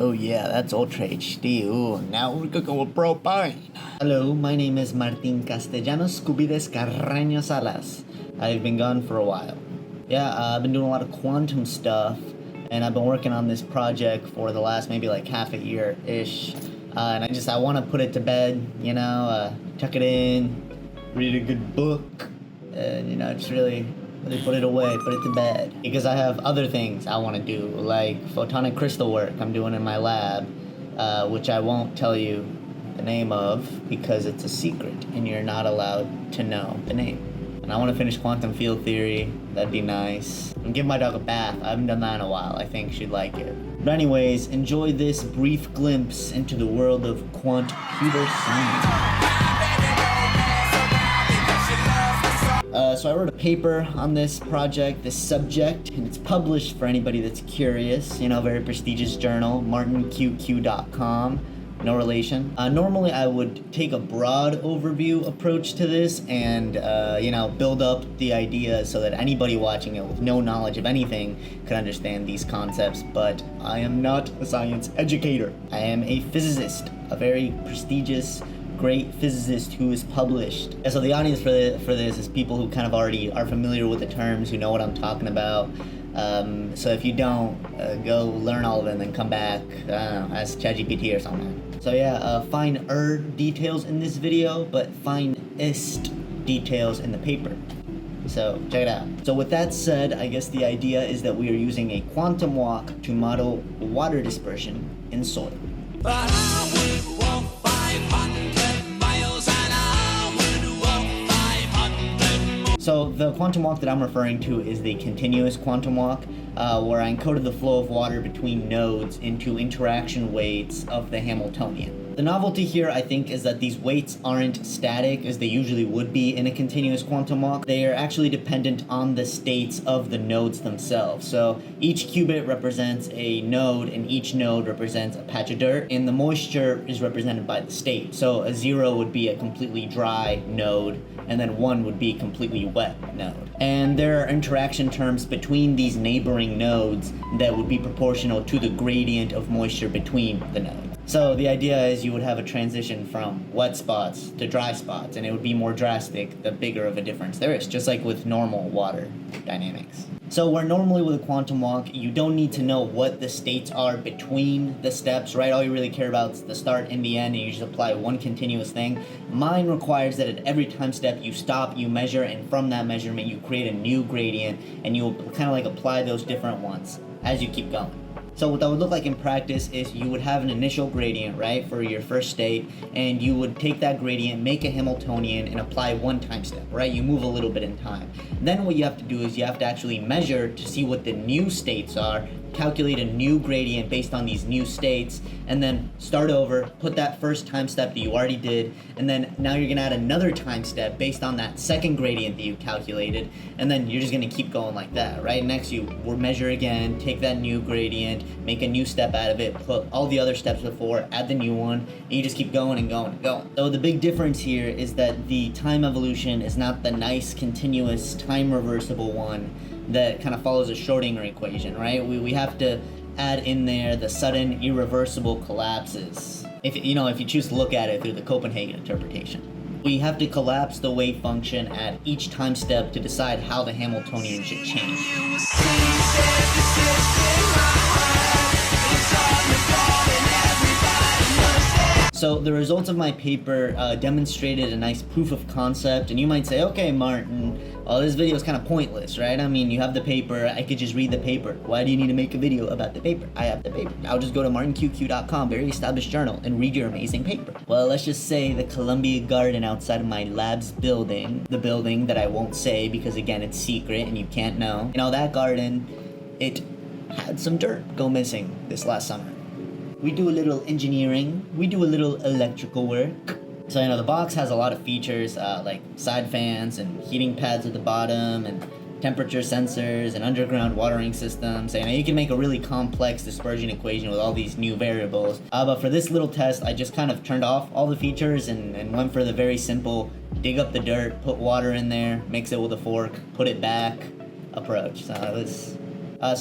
Oh yeah, that's Ultra HD. Ooh, now we're cooking with propane. Hello, my name is Martin Castellanos Cubides Carreño Salas. I've been gone for a while. Yeah, I've been doing a lot of quantum stuff, and I've been working on this project for the last maybe like half a year-ish. And I want to put it to bed, tuck it in, read a good book, and, just really put it away, put it to bed. Because I have other things I want to do, like photonic crystal work I'm doing in my lab, which I won't tell you the name of because it's a secret and you're not allowed to know the name. And I want to finish quantum field theory. That'd be nice. And give my dog a bath. I haven't done that in a while. I think she'd like it. But anyways, enjoy this brief glimpse into the world of quant-computer science. So I wrote a paper on this project, this subject, and it's published for anybody that's curious. Very prestigious journal, martinqq.com. No relation. Normally I would take a broad overview approach to this and, build up the idea so that anybody watching it with no knowledge of anything could understand these concepts, but I am not a science educator. I am a physicist, a very prestigious, great physicist who is published. And so the audience for this is people who kind of already are familiar with the terms, who know what I'm talking about. So if you don't, go learn all of it and then come back, ask ChatGPT or something. So yeah, find details in this video, but finest details in the paper. So check it out. So with that said, I guess the idea is that we are using a quantum walk to model water dispersion in soil. So the quantum walk that I'm referring to is the continuous quantum walk, where I encoded the flow of water between nodes into interaction weights of the Hamiltonian. The novelty here, I think, is that these weights aren't static as they usually would be in a continuous quantum walk. They are actually dependent on the states of the nodes themselves. So each qubit represents a node, and each node represents a patch of dirt, and the moisture is represented by the state. So a 0 would be a completely dry node, and then 1 would be a completely wet node. And there are interaction terms between these neighboring nodes that would be proportional to the gradient of moisture between the nodes. So the idea is you would have a transition from wet spots to dry spots, and it would be more drastic the bigger of a difference there is, just like with normal water dynamics. So where normally with a quantum walk, you don't need to know what the states are between the steps, right? All you really care about is the start and the end, and you just apply one continuous thing. Mine requires that at every time step you stop, you measure, and from that measurement you create a new gradient, and you'll kind of like apply those different ones as you keep going. So what that would look like in practice is you would have an initial gradient, right, for your first state, and you would take that gradient, make a Hamiltonian, and apply one time step, right? You move a little bit in time. Then what you have to do is you have to actually measure to see what the new states are, calculate a new gradient based on these new states, and then start over, put that first time step that you already did, and then now you're gonna add another time step based on that second gradient that you calculated, and then you're just gonna keep going like that, right? Next you will measure again, take that new gradient, make a new step out of it, put all the other steps before, add the new one, and you just keep going and going and going. So the big difference here is that the time evolution is not the nice continuous time reversible one that kind of follows a Schrodinger equation, right? We have to add in there the sudden irreversible collapses. If you choose to look at it through the Copenhagen interpretation. We have to collapse the wave function at each time step to decide how the Hamiltonian should change. So the results of my paper demonstrated a nice proof of concept, and you might say, okay, Martin, this video is kind of pointless, right? I mean, you have the paper, I could just read the paper. Why do you need to make a video about the paper? I have the paper. I'll just go to martinqq.com, very established journal, and read your amazing paper. Well, let's just say the Columbia Garden outside of my lab's building, the building that I won't say because, again, it's secret and you can't know. That garden, it had some dirt go missing this last summer. We do a little engineering, we do a little electrical work. So, the box has a lot of features, like side fans and heating pads at the bottom and temperature sensors and underground watering systems. And you can make a really complex dispersion equation with all these new variables. But for this little test, I just kind of turned off all the features and went for the very simple dig up the dirt, put water in there, mix it with a fork, put it back approach. So this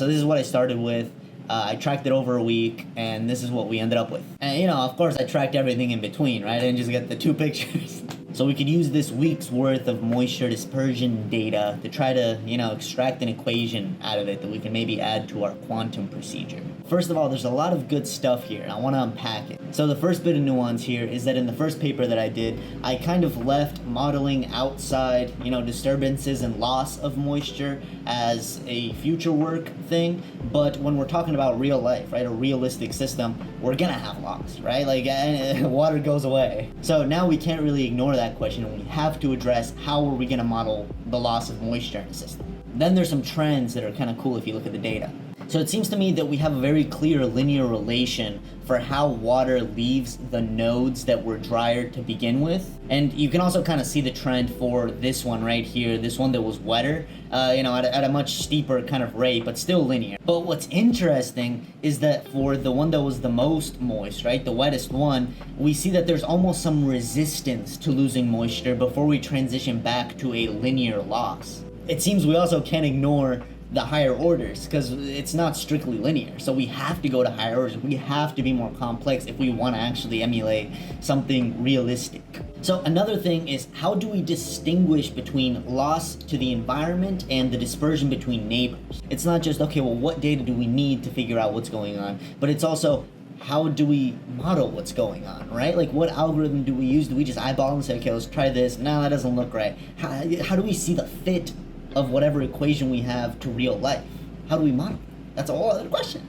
is what I started with. I tracked it over a week, and this is what we ended up with. And, you know, of course, I tracked everything in between, right? I didn't just get the 2 pictures. So we could use this week's worth of moisture dispersion data to try to, you know, extract an equation out of it that we can maybe add to our quantum procedure. First of all, there's a lot of good stuff here, and I want to unpack it. So the first bit of nuance here is that in the first paper that I did, I kind of left modeling outside, you know, disturbances and loss of moisture as a future work thing. But when we're talking about real life, right, a realistic system, we're gonna have loss, right? Like, water goes away. So now we can't really ignore that question, and we have to address how are we gonna model the loss of moisture in the system. Then there's some trends that are kind of cool if you look at the data. So it seems to me that we have a very clear linear relation for how water leaves the nodes that were drier to begin with. And you can also kind of see the trend for this one right here, this one that was wetter, you know, at a much steeper kind of rate, but still linear. But what's interesting is that for the one that was the most moist, right, the wettest one, we see that there's almost some resistance to losing moisture before we transition back to a linear loss. It seems we also can't ignore the higher orders because it's not strictly linear. So we have to go to higher orders. We have to be more complex if we want to actually emulate something realistic. So another thing is, how do we distinguish between loss to the environment and the dispersion between neighbors? It's not just, okay, well, what data do we need to figure out what's going on? But it's also, how do we model what's going on, right? Like, what algorithm do we use? Do we just eyeball and say, okay, let's try this? No, that doesn't look right. How do we see the fit of whatever equation we have to real life? How do we model? That's a whole other question.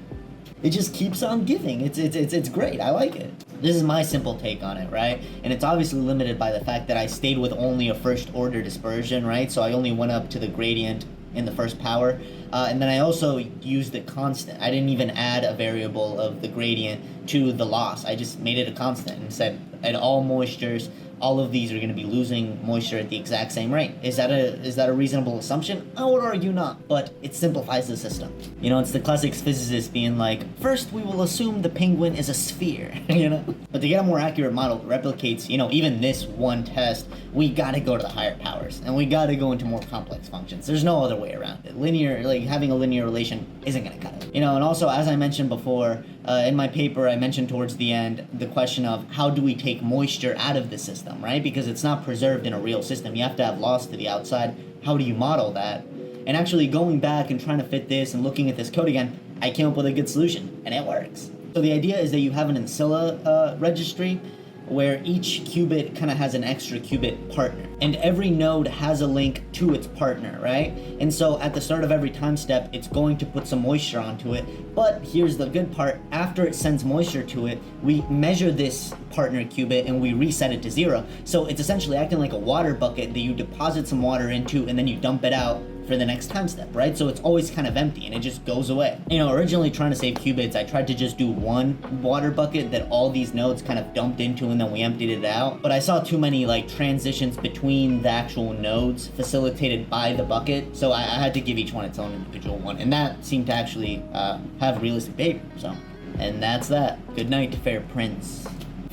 It just keeps on giving. It's great. I like it. This is my simple take on it, right? And it's obviously limited by the fact that I stayed with only a first order dispersion, right? So I only went up to the gradient in the first power. And then I also used the constant. I didn't even add a variable of the gradient to the loss. I just made it a constant and said at all moistures, all of these are going to be losing moisture at the exact same rate. Is that a reasonable assumption? I would argue not, but it simplifies the system. You know, it's the classic physicist being like, first we will assume the penguin is a sphere, you know? But to get a more accurate model that replicates, you know, even this one test, we got to go to the higher powers, and we got to go into more complex functions. There's no other way around it. Linear, like having a linear relation isn't going to cut it. You know, and also, as I mentioned before, in my paper, I mentioned towards the end the question of how do we take moisture out of the system, right? Because it's not preserved in a real system. You have to have loss to the outside. How do you model that? And actually going back and trying to fit this and looking at this code again, I came up with a good solution, and it works. So the idea is that you have an ancilla registry where each qubit kind of has an extra qubit partner. And every node has a link to its partner, right? And so at the start of every time step, it's going to put some moisture onto it. But here's the good part. After it sends moisture to it, we measure this partner qubit and we reset it to 0. So it's essentially acting like a water bucket that you deposit some water into and then you dump it out for the next time step, right? So it's always kind of empty and it just goes away. You know, originally trying to save qubits, I tried to just do one water bucket that all these nodes kind of dumped into and then we emptied it out. But I saw too many like transitions between the actual nodes facilitated by the bucket. So I had to give each one its own individual one. And that seemed to actually have realistic behavior. So, and that's that. Good night, fair prince.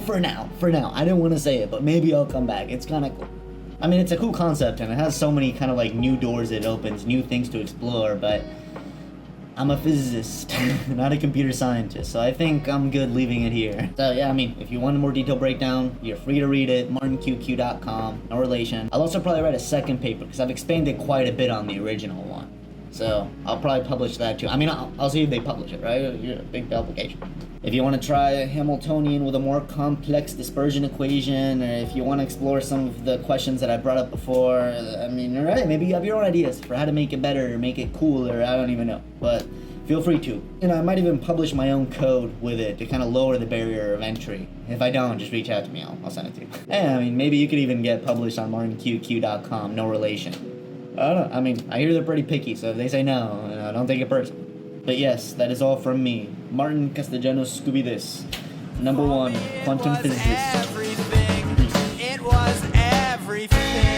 For now. I didn't want to say it, but maybe I'll come back. It's kind of cool. I mean, it's a cool concept, and it has so many kind of like new doors it opens, new things to explore, but I'm a physicist, not a computer scientist, so I think I'm good leaving it here. So yeah, I mean, if you want a more detailed breakdown, you're free to read it, martinqqq.com, no relation. I'll also probably write a second paper, because I've expanded quite a bit on the original one. So I'll probably publish that too. I mean, I'll see if they publish it, right? You're a big publication. If you want to try a Hamiltonian with a more complex dispersion equation, or if you want to explore some of the questions that I brought up before, I mean, alright, maybe you have your own ideas for how to make it better, or make it cooler, I don't even know. But feel free to. You know, I might even publish my own code with it to kind of lower the barrier of entry. If I don't, just reach out to me, I'll send it to you. Yeah, I mean, maybe you could even get published on martinqqq.com, no relation. I don't know. I mean, I hear they're pretty picky, so if they say no, don't take it personally. But yes, that is all from me. Martin Castellanos Scooby this. Number 1, quantum physicist. It was everything.